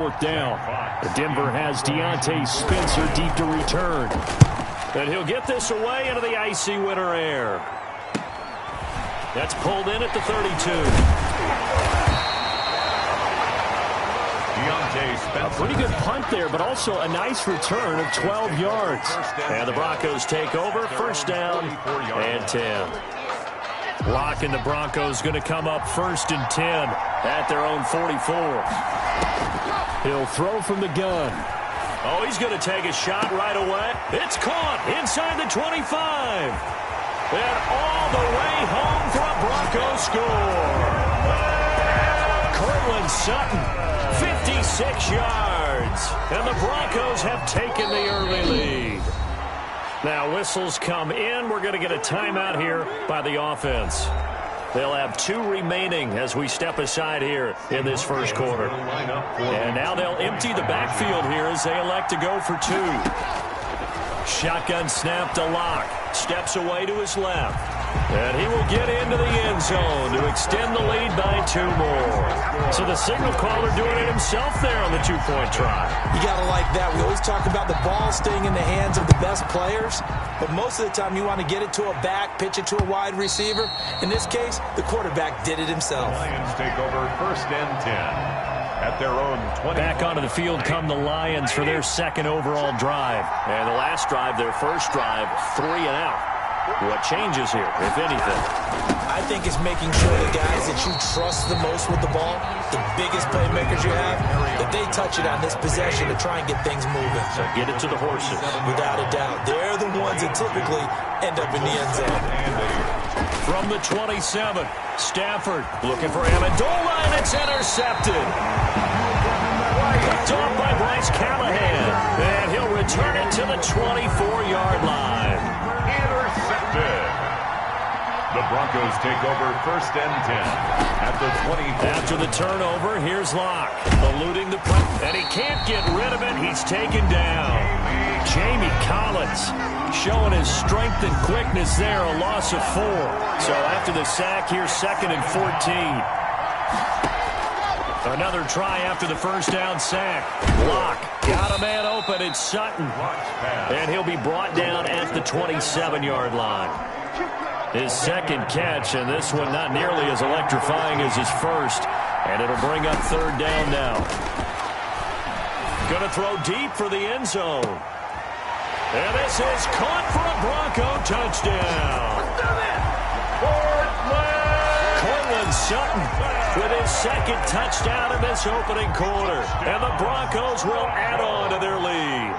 Fourth down. Denver has Deontay Spencer deep to return. And he'll get this away into the icy winter air. That's pulled in at the 32. A pretty good punt there, but also a nice return of 12 yards. And the Broncos take over. First down and 10. Locke and the Broncos going to come up first and 10 at their own 44. He'll throw from the gun. Oh, he's going to take a shot right away. It's caught inside the 25. And all the way home for a Broncos score. Cortland Sutton, 56 yards. And the Broncos have taken the early lead. Now whistles come in. We're going to get a timeout here by the offense. They'll have 2 remaining as we step aside here in this first quarter. And now they'll empty the backfield here as they elect to go for 2. Shotgun snap to Locke. Steps away to his left. And he will get into the end zone to extend the lead by 2 more. So the signal caller doing it himself there on the 2-point try. You got to like that. We always talk about the ball staying in the hands of the best players. But most of the time you want to get it to a back, pitch it to a wide receiver. In this case, the quarterback did it himself. Lions take over first and 10 at their own 20. Back onto the field come the Lions for their second overall drive. And the last drive, their first drive, 3 and out. What changes here, if anything? I think it's making sure the guys that you trust the most with the ball, the biggest playmakers you have, that they touch it on this possession to try and get things moving. So get it to the horses. Without a doubt. They're the ones that typically end up in the end zone. From the 27, Stafford looking for Amendola, and it's intercepted. Picked off by Bryce Callahan. And he'll return it to the 24-yard line. Intercepted. The Broncos take over first and 10 at the 24. After the turnover, here's Locke eluding the press, and he can't get rid of it. He's taken down. Jamie Collins showing his strength and quickness there, a loss of 4. So after the sack, here's 2nd and 14. Another try after the first down sack. Locke got a man open. It's Sutton. And he'll be brought down at the 27-yard line. His second catch, and this one not nearly as electrifying as his first. And it'll bring up third down now. Going to throw deep for the end zone. And this is caught for a Bronco touchdown. Cortland Sutton with his second touchdown in this opening quarter. And the Broncos will add on to their lead.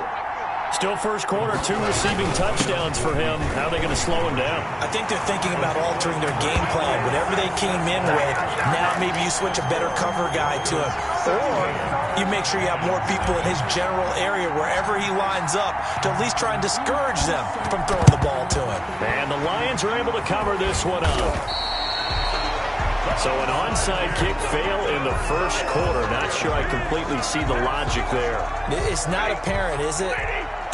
Still first quarter, 2 receiving touchdowns for him. How are they going to slow him down? I think they're thinking about altering their game plan. Whatever they came in with, now maybe you switch a better cover guy to him. Or you make sure you have more people in his general area wherever he lines up to at least try and discourage them from throwing the ball to him. And the Lions are able to cover this one up. So an onside kick fail in the first quarter. Not sure I completely see the logic there. It's not apparent, is it?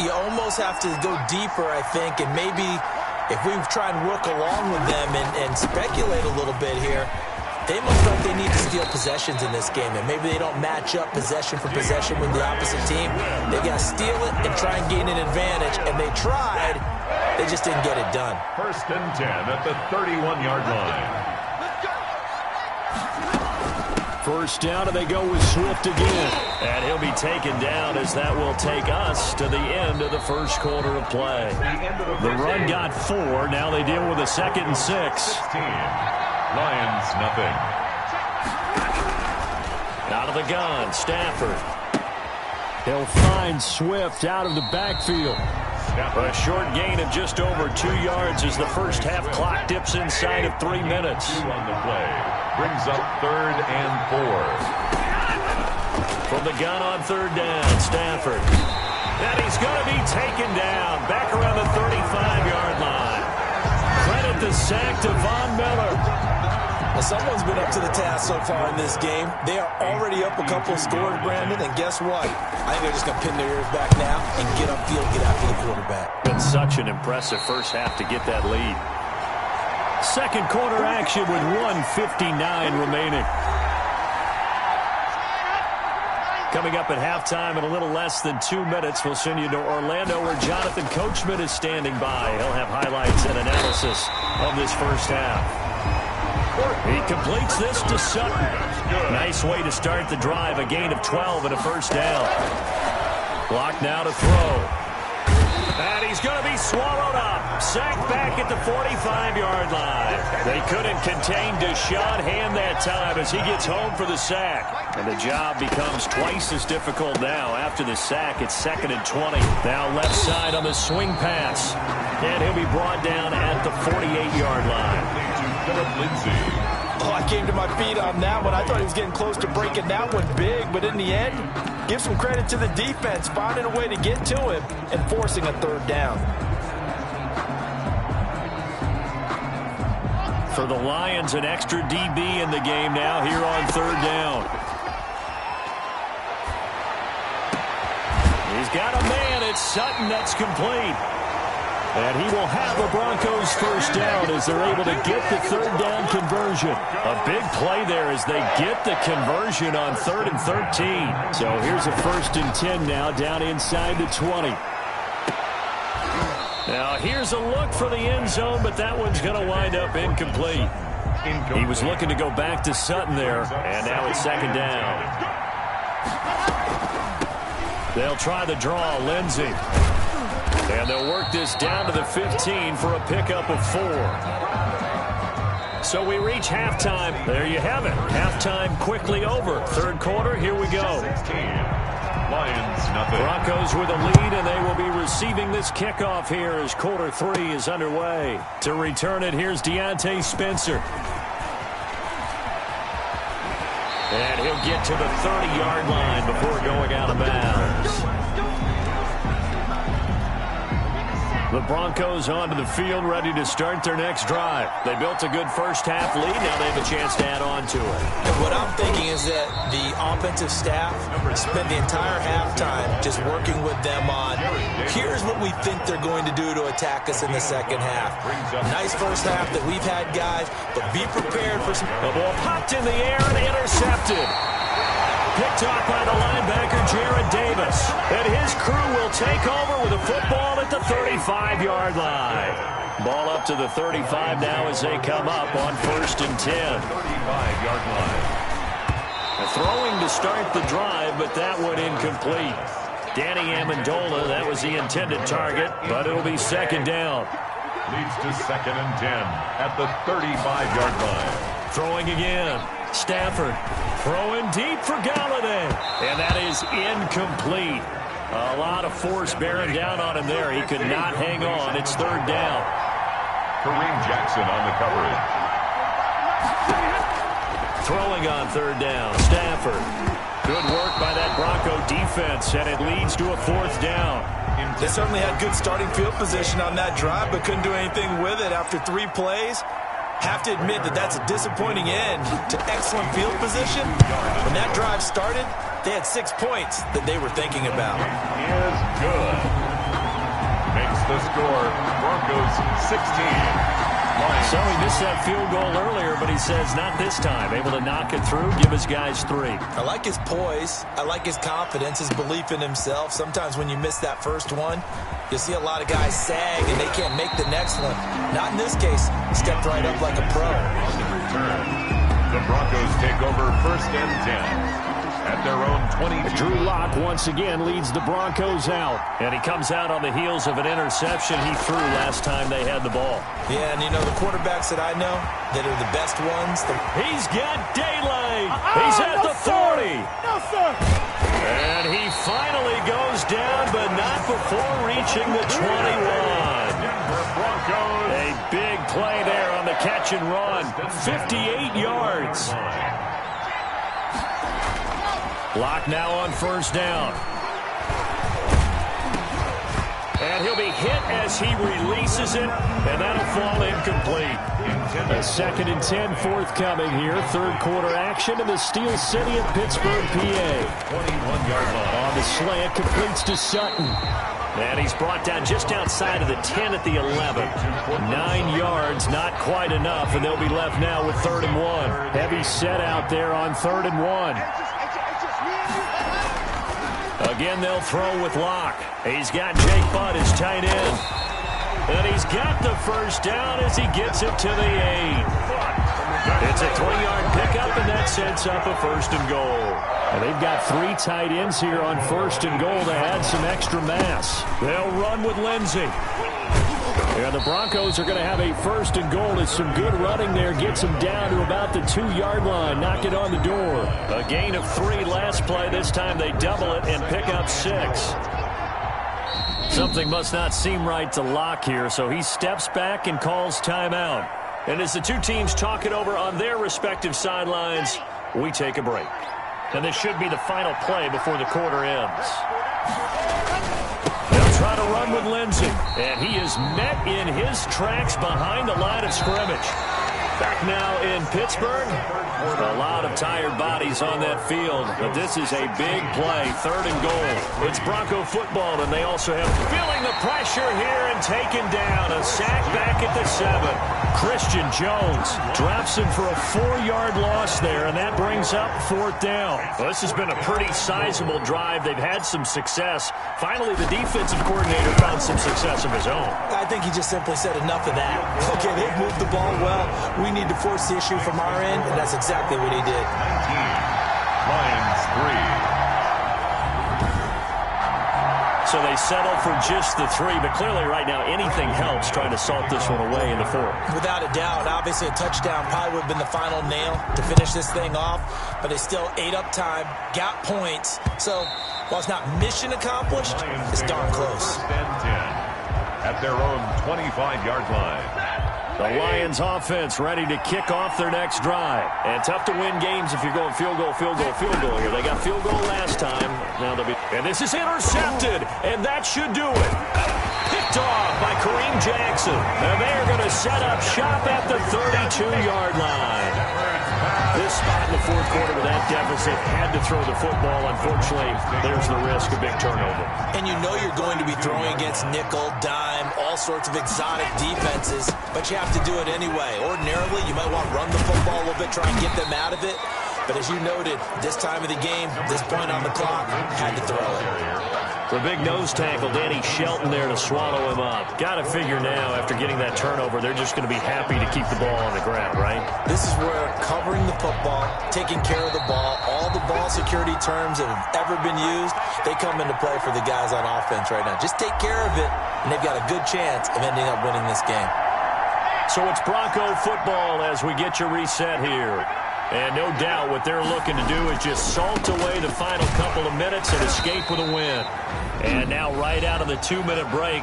You almost have to go deeper, I think, and maybe if we try and work along with them and speculate a little bit here, they must feel like they need to steal possessions in this game, and maybe they don't match up possession for possession with the opposite team. They got to steal it and try and gain an advantage, and they tried. They just didn't get it done. First and 10 at the 31-yard line. First down, and they go with Swift again. And he'll be taken down as that will take us to the end of the first quarter of play. The run got 4. Now they deal with a 2nd and 6. Lions, nothing. Out of the gun, Stafford. He'll find Swift out of the backfield. A short gain of just over 2 yards as the first half clock dips inside of 3 minutes. 2 on the play. Brings up 3rd and 4. From the gun on 3rd down, Stafford. And he's going to be taken down back around the 35-yard line. Credit the sack to Von Miller. Well, someone's been up to the task so far in this game. They are already up a couple of scores, Brandon, and guess what? I think they're just going to pin their ears back now and get upfield, get after the quarterback. Been such an impressive first half to get that lead. Second quarter action with 1:59 remaining. Coming up at halftime in a little less than 2 minutes, we'll send you to Orlando where Jonathan Coachman is standing by. He'll have highlights and analysis of this first half. He completes this to Sutton. Nice way to start the drive, a gain of 12 and a first down. Block now to throw. And he's going to be swallowed up. Sacked back at the 45-yard line. They couldn't contain Deshaun Hand that time as he gets home for the sack. And the job becomes twice as difficult now. After the sack, it's 2nd and 20. Now left side on the swing pass. And he'll be brought down at the 48-yard line. Oh, I came to my feet on that one. I thought he was getting close to breaking that one big, but in the end, give some credit to the defense, finding a way to get to him and forcing a third down. For the Lions, an extra DB in the game now here on third down. He's got a man. It's Sutton. That's complete. And he will have a Broncos first down as they're able to get the third down conversion. A big play there as they get the conversion on 3rd and 13. So here's a 1st and 10 now down inside the 20. Now here's a look for the end zone, but that one's going to wind up incomplete. He was looking to go back to Sutton there, and now it's 2nd down. They'll try the draw, Lindsey. And they'll work this down to the 15 for a pickup of 4. So we reach halftime. There you have it. Halftime quickly over. Third quarter, here we go. 16. Lions, nothing. Broncos with a lead, and they will be receiving this kickoff here as quarter 3 is underway. To return it, here's Deontay Spencer. And he'll get to the 30-yard line before going out of bounds. The Broncos onto the field, ready to start their next drive. They built a good first-half lead. Now they have a chance to add on to it. And what I'm thinking is that the offensive staff spent the entire halftime just working with them on, here's what we think they're going to do to attack us in the second half. Nice first half that we've had, guys, but be prepared for some... The ball popped in the air and intercepted. Picked off by the linebacker, Jared Davis. And his crew will take over with a football at the 35-yard line. Ball up to the 35 now as they come up on 1st and 10. 35-yard line. Throwing to start the drive, but that one incomplete. Danny Amendola, that was the intended target, but it'll be 2nd down. Leads to 2nd and 10 at the 35-yard line. Throwing again. Stafford throwing deep for Galladay. And that is incomplete. A lot of force bearing down on him there. He could not hang on. It's 3rd down. Kareem Jackson on the coverage. Throwing on 3rd down. Stafford. Good work by that Bronco defense, and it leads to a 4th down. They certainly had good starting field position on that drive, but couldn't do anything with it after 3 plays. Have to admit that that's a disappointing end to excellent field position. When that drive started, they had 6 points that they were thinking about. Is good. Makes the score Broncos 16. Lions. So he missed that field goal earlier, but he says not this time. Able to knock it through, give his guys 3. I like his poise. I like his confidence, his belief in himself. Sometimes when you miss that first one, you'll see a lot of guys sag and they can't make the next one. Not in this case. Stepped right up like a pro. On the return, the Broncos take over 1st and 10 at their own 22. Drew Lock once again leads the Broncos out. And he comes out on the heels of an interception he threw last time they had the ball. Yeah, and you know, the quarterbacks that I know that are the best ones. He's got daylight. He's at the 40. No, sir. And he finally goes down, but not before reaching the 21. Broncos. A big play there on the catch and run. 58 yards. Lock now on 1st down. And he'll be hit as he releases it, and that'll fall incomplete. A 2nd and 10 forthcoming here. 3rd quarter action in the Steel City of Pittsburgh, PA. 21-yard line. On the slant, completes to Sutton. And he's brought down just outside of the 10 at the 11. 9 yards, not quite enough, and they'll be left now with 3rd and 1. Heavy set out there on 3rd and 1. Again, they'll throw with Locke. He's got Jake Butt, his tight end. And he's got the first down as he gets it to the 8. It's a 3-yard pickup, and that sets up a 1st and goal. And they've got 3 tight ends here on 1st and goal to add some extra mass. They'll run with Lindsey. And the Broncos are going to have a 1st and goal. It's some good running there. Gets them down to about the 2-yard line. Knock it on the door. A gain of 3 last play. This time they double it and pick up 6. Something must not seem right to Locke here, so he steps back and calls timeout. And as the two teams talk it over on their respective sidelines, we take a break. And this should be the final play before the quarter ends. They'll try to run with Lindsey, and he is met in his tracks behind the line of scrimmage. Back now in Pittsburgh. A lot of tired bodies on that field, but this is a big play, 3rd and goal. It's Bronco football, and they also have feeling the pressure here and taken down. A sack back at the 7. Christian Jones drops him for a 4-yard loss there, and that brings up 4th down. Well, this has been a pretty sizable drive. They've had some success. Finally, the defensive coordinator found some success of his own. I think he just simply said enough of that. Okay, they've moved the ball well. We need to force the issue from our end, and that's exactly what he did. 19, Lions 3. So they settle for just the 3, but clearly right now anything helps trying to salt this one away in the 4th. Without a doubt, obviously a touchdown probably would have been the final nail to finish this thing off, but they still ate up time, got points. So while it's not mission accomplished, it's darn close. 1st and 10 at their own 25-yard line. The Lions offense ready to kick off their next drive. And tough to win games if you're going field goal, field goal, field goal here. They got field goal last time. Now they'll be... And this is intercepted, and that should do it. Picked off by Kareem Jackson. And they are going to set up shop at the 32-yard line. This spot in the 4th quarter with that deficit, had to throw the football. Unfortunately, there's the risk of big turnover. And you know you're going to be throwing against nickel, dime, all sorts of exotic defenses, but you have to do it anyway. Ordinarily, you might want to run the football a little bit, try and get them out of it. But as you noted, this time of the game, this point on the clock, had to throw it. The big nose tackle, Danny Shelton there to swallow him up. Got to figure now, after getting that turnover, they're just going to be happy to keep the ball on the ground, right? This is where covering the football, taking care of the ball, all the ball security terms that have ever been used, they come into play for the guys on offense right now. Just take care of it, and they've got a good chance of ending up winning this game. So it's Bronco football as we get you reset here. And no doubt what they're looking to do is just salt away the final couple of minutes and escape with a win. And now right out of the 2-minute break,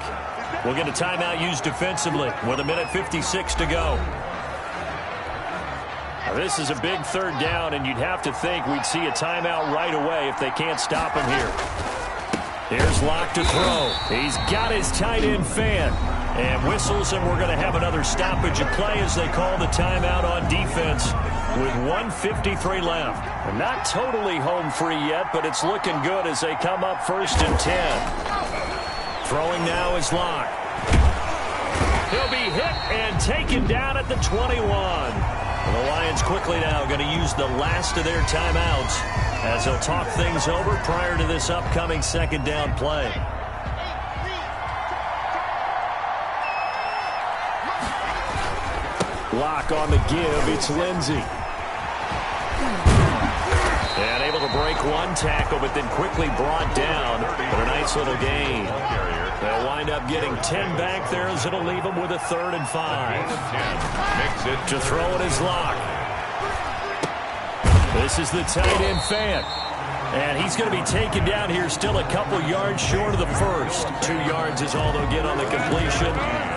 we'll get a timeout used defensively with 1:56 to go. Now this is a big 3rd down, and you'd have to think we'd see a timeout right away if they can't stop him here. Here's Locke to throw. He's got his tight end fan. And whistles, and we're going to have another stoppage of play as they call the timeout on defense with 1:53 left. And not totally home free yet, but it's looking good as they come up 1st and 10. Throwing now is Locke. He'll be hit and taken down at the 21. And the Lions quickly now going to use the last of their timeouts as they'll talk things over prior to this upcoming 2nd down play. Locke on the give. It's Lindsey. And able to break one tackle, but then quickly brought down. But a nice little gain. They'll wind up getting 10 back there as it'll leave them with a 3rd and 5. Makes it To throw it is Locke. This is the tight end fan. And he's going to be taken down here still a couple yards short of the 1st. 2 yards is all they'll get on the completion.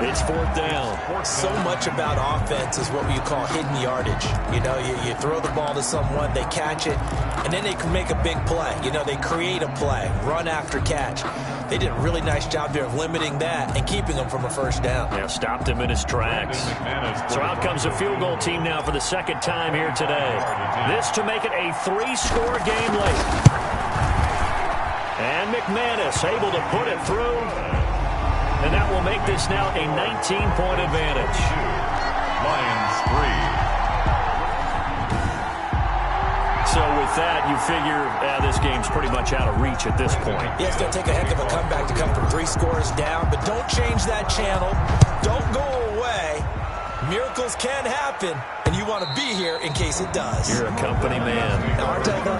It's 4th down. So much about offense is what you call hidden yardage. You know, you throw the ball to someone, they catch it, and then they can make a big play. You know, they create a play, run after catch. They did a really nice job there of limiting that and keeping him from a 1st down. Yeah, stopped him in his tracks. So out comes a field goal team now for the 2nd time here today. This to make it a 3-score game late. And McManus able to put it through. And that will make this now a 19-point advantage. Lions 3. So with that, you figure this game's pretty much out of reach at this point. Yeah, it's going to take a heck of a comeback to come from 3 scores down, but don't change that channel. Don't go away. Miracles can happen, and you want to be here in case it does. You're a company man. Now, aren't I though?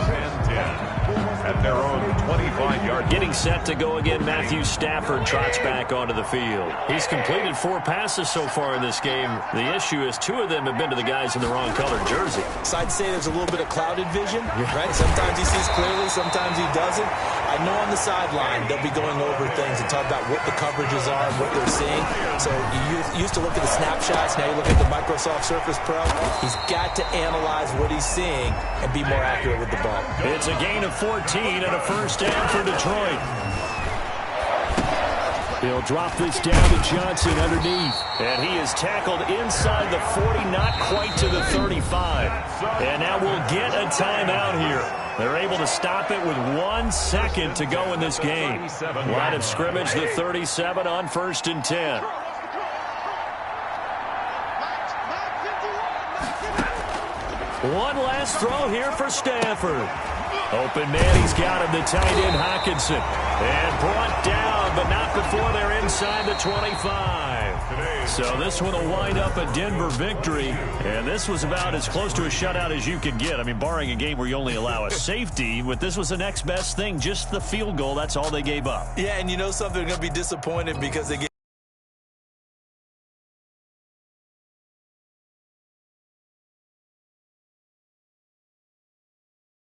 At their own 25-yard. Getting set to go again, Matthew Stafford trots back onto the field. He's completed 4 passes so far in this game. The issue is 2 of them have been to the guys in the wrong colored jersey. So I'd say there's a little bit of clouded vision, right? Sometimes he sees clearly, sometimes he doesn't. I know on the sideline they'll be going over things and talk about what the coverages are and what they're seeing. So you used to look at the snapshots, now you look at the Microsoft Surface Pro. He's got to analyze what he's seeing and be more accurate with the ball. It's a gain of 14 and a first down for Detroit. He'll drop this down to Johnson underneath. And he is tackled inside the 40, not quite to the 35. And now we'll get a timeout here. They're able to stop it with 1 second to go in this game. Line of scrimmage, the 37 on 1st and 10. One last throw here for Stafford. Open man, he's got him, the tight end Hockenson. And brought down, but not before they're inside the 25. So this one will wind up a Denver victory. And this was about as close to a shutout as you could get. I mean, barring a game where you only allow a safety, but this was the next best thing, just the field goal. That's all they gave up. Yeah, and you know something, they're going to be disappointed because they gave